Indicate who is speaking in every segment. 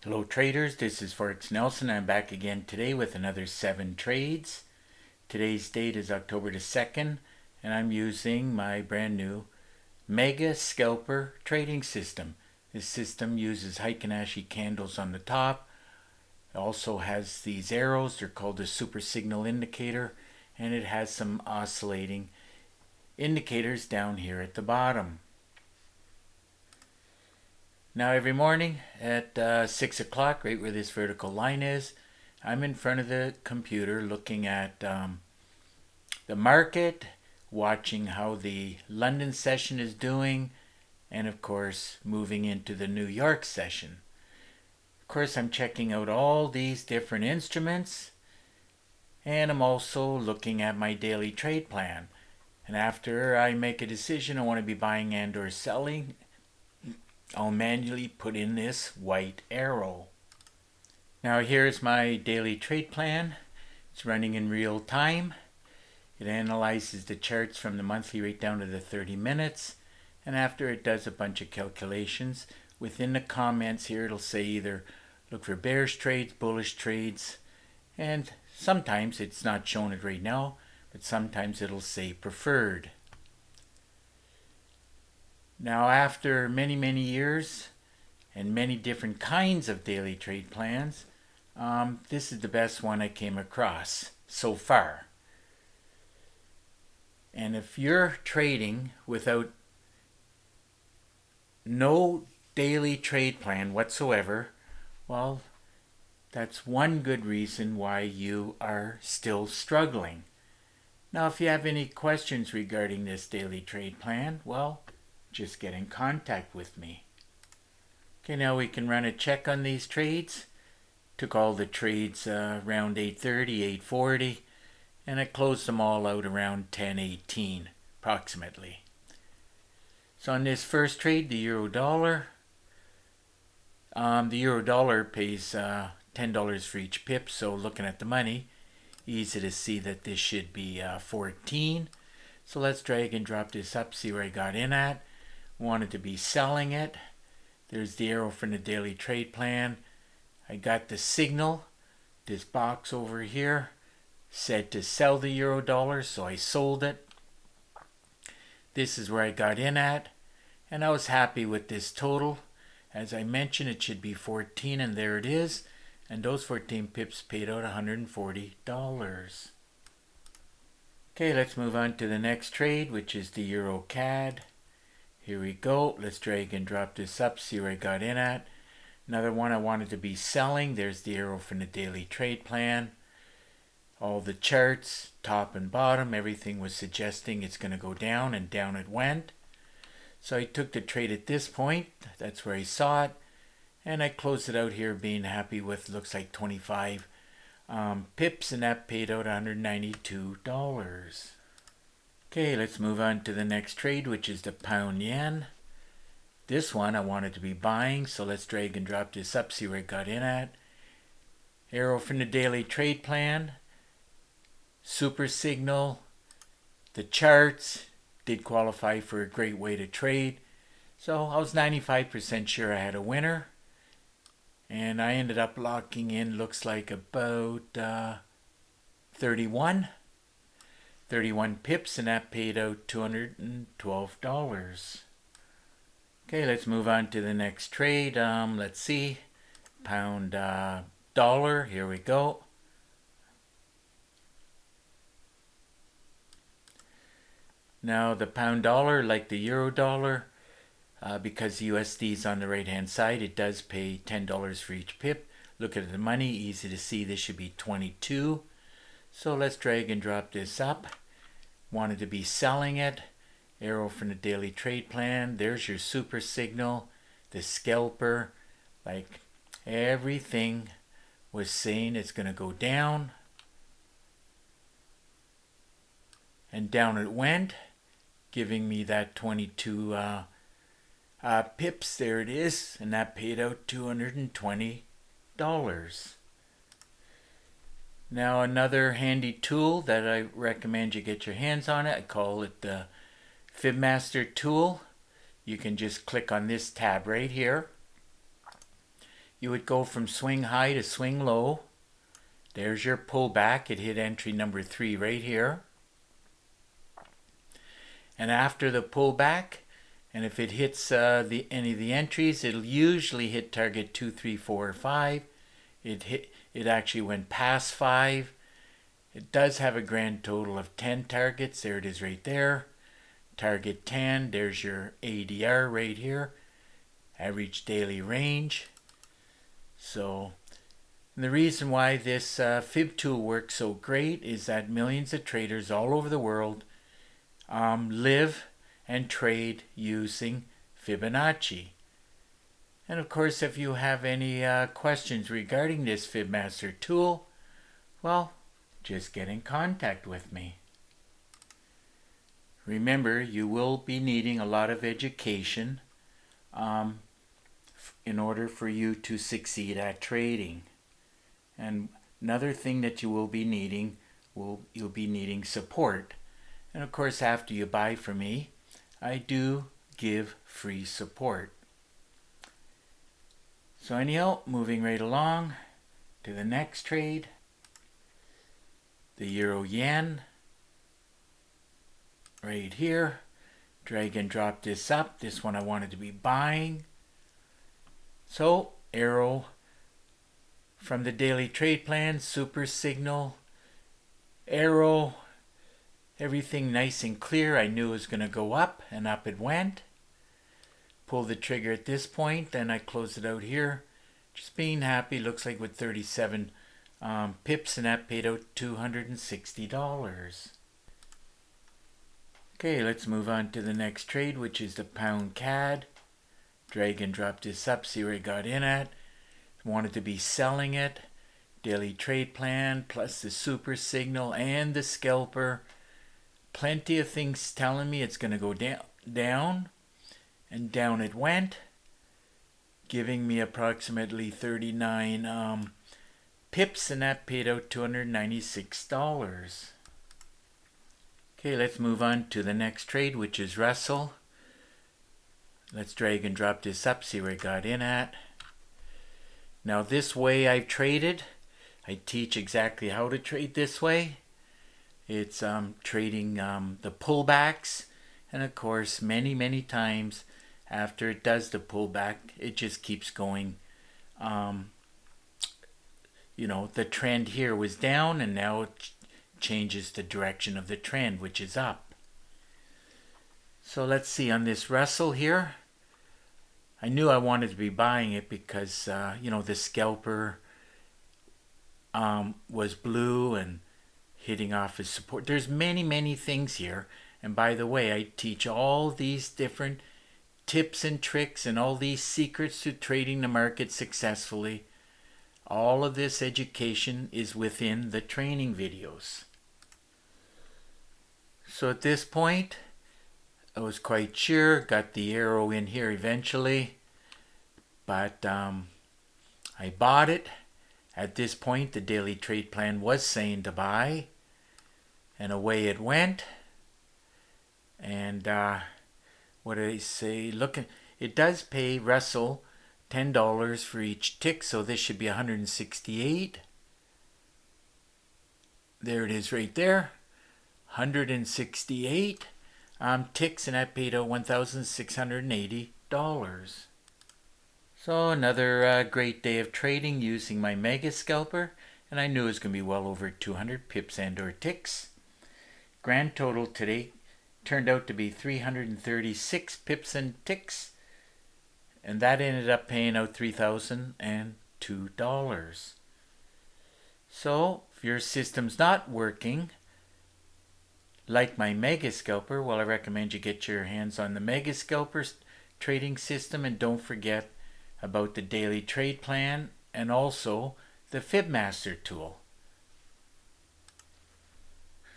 Speaker 1: Hello traders, this is Forex Nelson. I'm back again today with another 7 trades. Today's date is October the 2nd, and I'm using my brand new Mega Scalper trading system. This system uses Heikin-Ashi candles on the top. It also has these arrows, they're called the super signal indicator, and it has some oscillating indicators down here at the bottom. Now every morning at 6 o'clock, right where this vertical line is, I'm in front of the computer looking at the market, watching how the London session is doing, and of course moving into the New York session. Of course, I'm checking out all these different instruments, and I'm also looking at my daily trade plan. And after I make a decision I want to be buying and or selling, I'll manually put in this white arrow. Now here's my daily trade plan. It's running in real time. It analyzes the charts from the monthly right down to the 30 minutes. And after it does a bunch of calculations, within the comments here it'll say either look for bearish trades, bullish trades, and sometimes it's not showing it right now, but sometimes it'll say preferred. Now after many years and many different kinds of daily trade plans, this is the best one I came across so far. And if you're trading without no daily trade plan whatsoever, well, that's one good reason why you are still struggling. Now if you have any questions regarding this daily trade plan, well, just get in contact with me. Okay, now we can run a check on these trades. Took all the trades around 8:30, 8:40, and I closed them all out around 10:18 approximately. So on this first trade, the euro dollar pays $10 for each pip, so looking at the money, easy to see that this should be 14. So let's drag and drop this up, see where I got in at. Wanted to be selling it. There's the arrow from the daily trade plan. I got the signal, this box over here said to sell the euro dollar, so I sold it. This is where I got in at, and I was happy with this total. As I mentioned, it should be 14, and there it is, and those 14 pips paid out $140. Okay, let's move on to the next trade, which is the euro CAD. Here we go. Let's drag and drop this up, see where I got in at. Another one I wanted to be selling. There's the arrow from the daily trade plan. All the charts, top and bottom, everything was suggesting it's going to go down, and down it went. So I took the trade at this point. That's where I saw it. And I closed it out here being happy with, looks like 25 pips, and that paid out $192. Okay, let's move on to the next trade, which is the pound yen. This one I wanted to be buying, so let's drag and drop this up, see where it got in at. Arrow from the daily trade plan. Super signal. The charts did qualify for a great way to trade. So I was 95% sure I had a winner. And I ended up locking in, looks like about 31 pips, and that paid out $212. Okay, let's move on to the next trade. Let's see, pound dollar, here we go. Now the pound dollar, like the euro dollar, because USD is on the right hand side, it does pay $10 for each pip. Look at the money, easy to see this should be 22. So let's drag and drop this up. Wanted to be selling it. Arrow from the daily trade plan. There's your super signal, the scalper. Like everything was saying it's going to go down. And down it went, giving me that 22 pips. There it is. And that paid out $220. Now another handy tool that I recommend you get your hands on it, I call it the Fibmaster tool. You can just click on this tab right here. you would go from swing high to swing low. There's your pullback. It hit entry number 3 right here. And after the pullback, and if it hits any of the entries, it'll usually hit target 2, 3, 4, or 5. It actually went past 5. It does have a grand total of 10 targets. There it is right there. Target 10. There's your ADR right here. Average daily range. So, and the reason why this fib tool works so great is that millions of traders all over the world live and trade using Fibonacci. And of course, if you have any questions regarding this FibMaster tool, well, just get in contact with me. Remember, you will be needing a lot of education in order for you to succeed at trading. And another thing that you will be needing, you'll be needing support. And of course, after you buy from me, I do give free support. So anyhow, moving right along to the next trade, the Euro Yen, right here. Drag and drop this up. This one I wanted to be buying. So arrow from the daily trade plan, super signal, arrow, everything nice and clear. I knew it was going to go up, and up it went. Pull the trigger at this point, then I close it out here. Just being happy. Looks like with 37 pips, and that paid out $260. Okay, let's move on to the next trade, which is the pound CAD. Drag and drop this up, see where I got in at. Wanted to be selling it. Daily trade plan plus the super signal and the scalper. Plenty of things telling me it's going to go down, and down it went, giving me approximately 39 pips, and that paid out $296. Okay, let's move on to the next trade, which is Russell. Let's drag and drop this up, see where I got in at. Now this way I've traded, I teach exactly how to trade this way. It's trading the pullbacks, and of course many times after it does the pullback, it just keeps going. You know, the trend here was down, and now it changes the direction of the trend, which is up. So let's see on this Russell here. I knew I wanted to be buying it because you know, the scalper was blue and hitting off his support. There's many things here, and by the way, I teach all these different tips and tricks and all these secrets to trading the market successfully. All of this education is within the training videos. So at this point, I was quite sure, got the arrow in here eventually, but I bought it. At this point, the daily trade plan was saying to buy, and away it went. And what did I say? Look, it does pay Russell $10 for each tick, so this should be 168. There it is right there, 168 ticks, and that paid out $1,680. So another great day of trading using my mega scalper, and I knew it was going to be well over 200 pips and or ticks. Grand total today turned out to be 336 pips and ticks, and that ended up paying out $3,002. So if your system's not working like my mega scalper, well, I recommend you get your hands on the mega scalper trading system, and don't forget about the daily trade plan and also the FibMaster tool.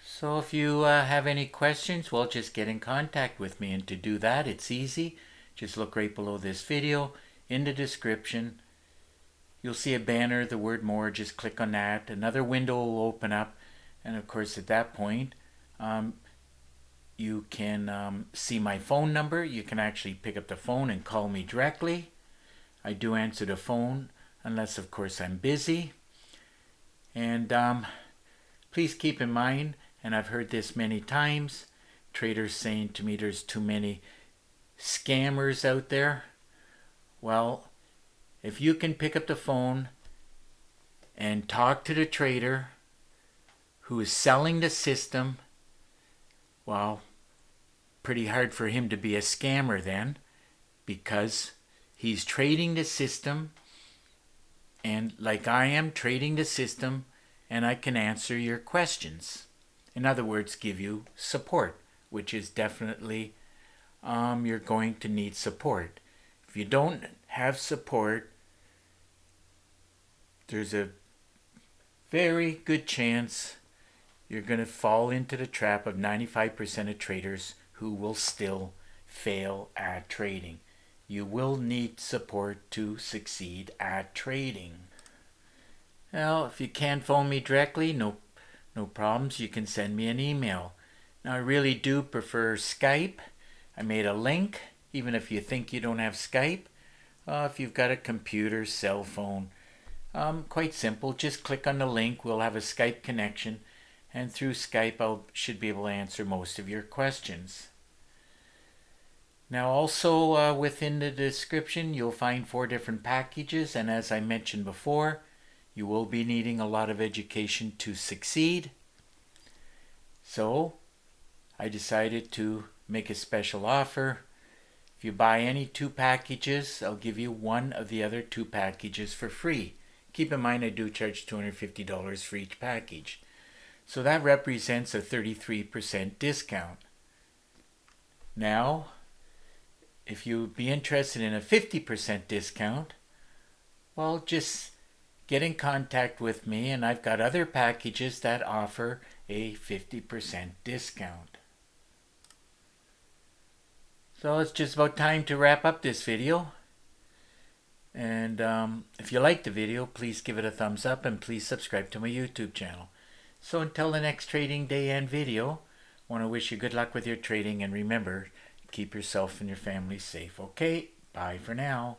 Speaker 1: So if you have any questions, well, just get in contact with me, and to do that, it's easy. Just look right below this video in the description. You'll see a banner, the word more. Just click on that. Another window will open up, and of course at that point you can see my phone number. You can actually pick up the phone and call me directly. I do answer the phone unless of course I'm busy. And please keep in mind, and I've heard this many times, traders saying to me there's too many scammers out there. Well, if you can pick up the phone and talk to the trader who is selling the system, well, pretty hard for him to be a scammer then, because he's trading the system, and like I am trading the system, and I can answer your questions. In other words, give you support, which is definitely you're going to need support. If you don't have support, there's a very good chance you're going to fall into the trap of 95% of traders who will still fail at trading. You will need support to succeed at trading. Well, if you can't phone me directly, no problems. You can send me an email. Now, I really do prefer Skype. I made a link, even if you think you don't have Skype. If you've got a computer, cell phone, quite simple. Just click on the link. We'll have a Skype connection. And through Skype, I should be able to answer most of your questions. Now also within the description, you'll find 4 different packages. And as I mentioned before, you will be needing a lot of education to succeed. So I decided to make a special offer. If you buy any 2 packages, I'll give you one of the other 2 packages for free. Keep in mind I do charge $250 for each package. So that represents a 33% discount. Now, if you'd be interested in a 50% discount, well, just get in contact with me, and I've got other packages that offer a 50% discount. So it's just about time to wrap up this video. And if you like the video, please give it a thumbs up and please subscribe to my YouTube channel. So until the next trading day and video, I want to wish you good luck with your trading, and remember, keep yourself and your family safe. Okay, bye for now.